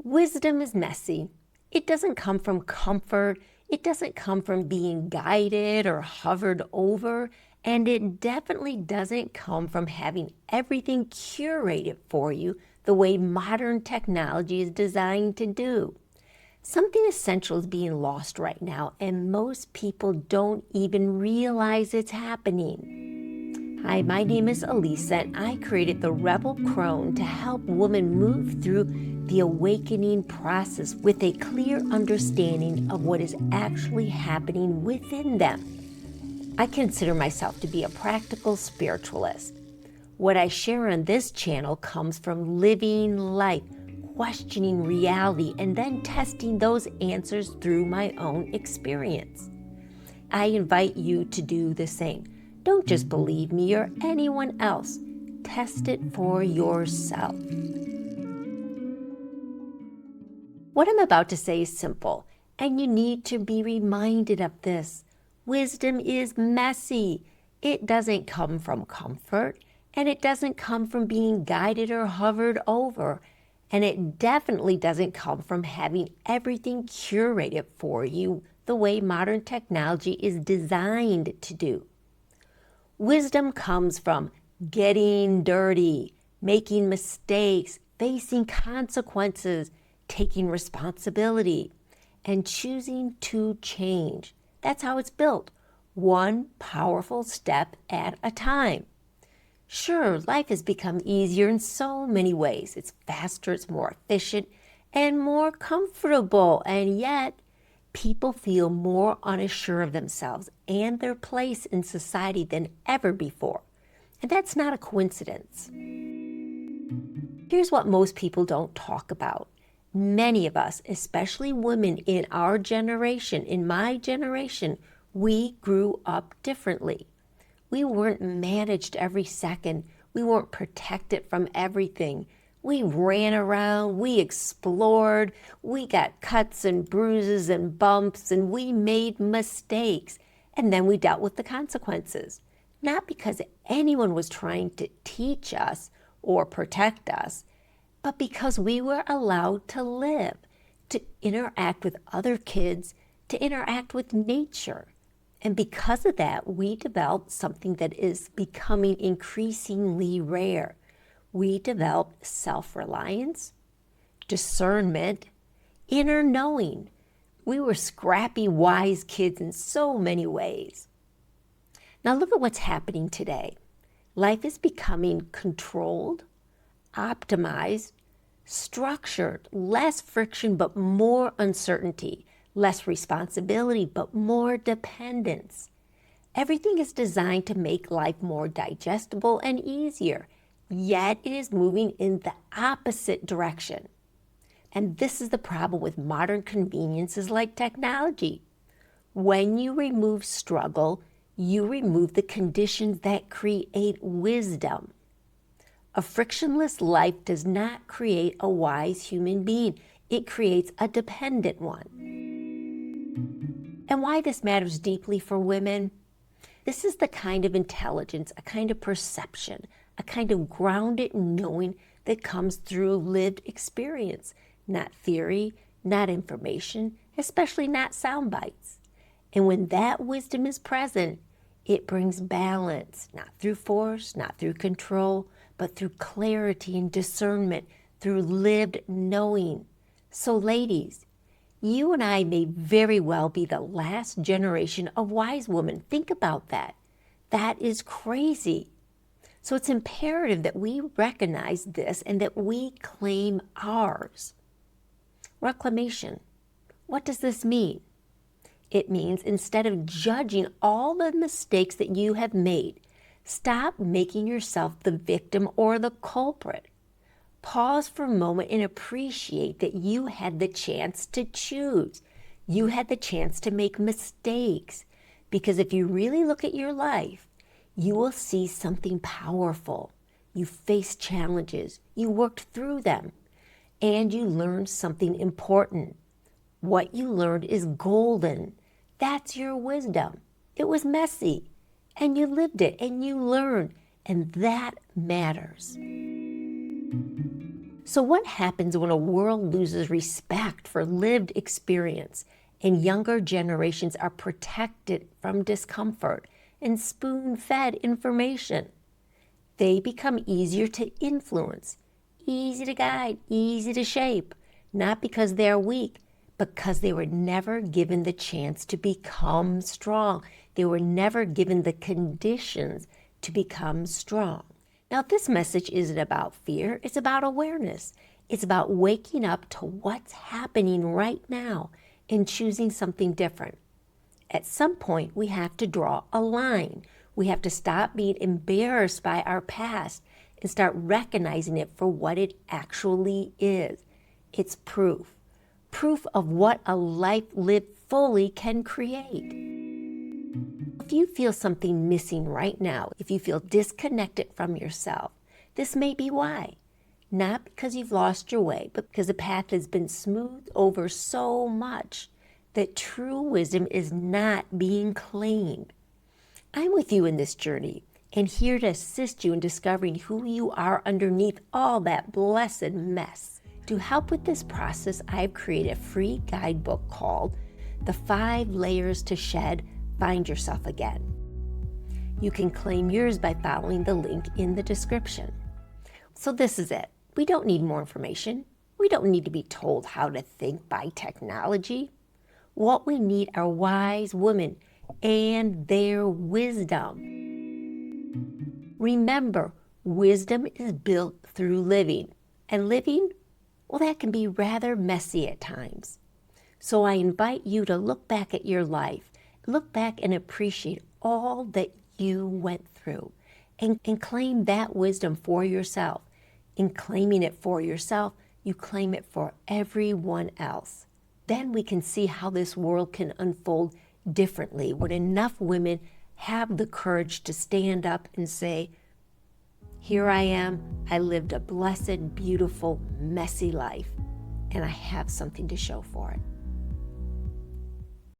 Wisdom is messy. It doesn't come from comfort. It doesn't come from being guided or hovered over. And it definitely doesn't come from having everything curated for you the way modern technology is designed to do. Something essential is being lost right now, and most people don't even realize it's happening. Hi, my name is Elisa, and I created the Rebel Crone to help women move through the awakening process with a clear understanding of what is actually happening within them. I consider myself to be a practical spiritualist. What I share on this channel comes from living life, questioning reality, and then testing those answers through my own experience. I invite you to do the same. Don't just believe me or anyone else. Test it for yourself. What I'm about to say is simple, and you need to be reminded of this. Wisdom is messy. It doesn't come from comfort, and it doesn't come from being guided or hovered over. And it definitely doesn't come from having everything curated for you the way modern technology is designed to do. Wisdom comes from getting dirty, making mistakes, facing consequences, taking responsibility, and choosing to change. That's how it's built, one powerful step at a time. Sure, life has become easier in so many ways. It's faster, it's more efficient, and more comfortable. And yet, people feel more unsure of themselves and their place in society than ever before. And that's not a coincidence. Here's what most people don't talk about. Many of us, especially women in our generation, in my generation, we grew up differently. We weren't managed every second. We weren't protected from everything. We ran around, we explored, we got cuts and bruises and bumps, and we made mistakes. And then we dealt with the consequences. Not because anyone was trying to teach us or protect us, but because we were allowed to live, to interact with other kids, to interact with nature. And because of that, we developed something that is becoming increasingly rare. We developed self-reliance, discernment, inner knowing. We were scrappy, wise kids in so many ways. Now look at what's happening today. Life is becoming controlled, optimized, structured, less friction but more uncertainty. Less responsibility, but more dependence. Everything is designed to make life more digestible and easier, yet it is moving in the opposite direction. And this is the problem with modern conveniences like technology. When you remove struggle, you remove the conditions that create wisdom. A frictionless life does not create a wise human being. It creates a dependent one. And why this matters deeply for women? This is the kind of intelligence, a kind of perception, a kind of grounded knowing that comes through lived experience, not theory, not information, especially not sound bites. And when that wisdom is present, it brings balance, not through force, not through control, but through clarity and discernment, through lived knowing. So ladies, you and I may very well be the last generation of wise women. Think about that. That is crazy. So it's imperative that we recognize this and that we claim ours. Reclamation. What does this mean? It means instead of judging all the mistakes that you have made, stop making yourself the victim or the culprit. Pause for a moment and appreciate that you had the chance to choose. You had the chance to make mistakes. Because if you really look at your life, you will see something powerful. You faced challenges. You worked through them. And you learned something important. What you learned is golden. That's your wisdom. It was messy. And you lived it and you learned. And that matters. So what happens when a world loses respect for lived experience and younger generations are protected from discomfort and spoon-fed information? They become easier to influence, easy to guide, easy to shape, not because they're weak, but because they were never given the chance to become strong. They were never given the conditions to become strong. Now, this message isn't about fear, it's about awareness. It's about waking up to what's happening right now and choosing something different. At some point, we have to draw a line. We have to stop being embarrassed by our past and start recognizing it for what it actually is. It's proof. Proof of what a life lived fully can create. If you feel something missing right now, if you feel disconnected from yourself, this may be why. Not because you've lost your way, but because the path has been smoothed over so much that true wisdom is not being claimed. I'm with you in this journey and here to assist you in discovering who you are underneath all that blessed mess. To help with this process, I've created a free guidebook called The 5 Layers to Shed, Find Yourself Again. You can claim yours by following the link in the description. So this is it. We don't need more information. We don't need to be told how to think by technology. What we need are wise women and their wisdom. Remember, wisdom is built through living, and living, well, that can be rather messy at times. So I invite you to look back at your life, look back and appreciate all that you went through, and claim that wisdom for yourself. In claiming it for yourself, you claim it for everyone else. Then we can see how this world can unfold differently when enough women have the courage to stand up and say, here I am, I lived a blessed, beautiful, messy life, and I have something to show for it.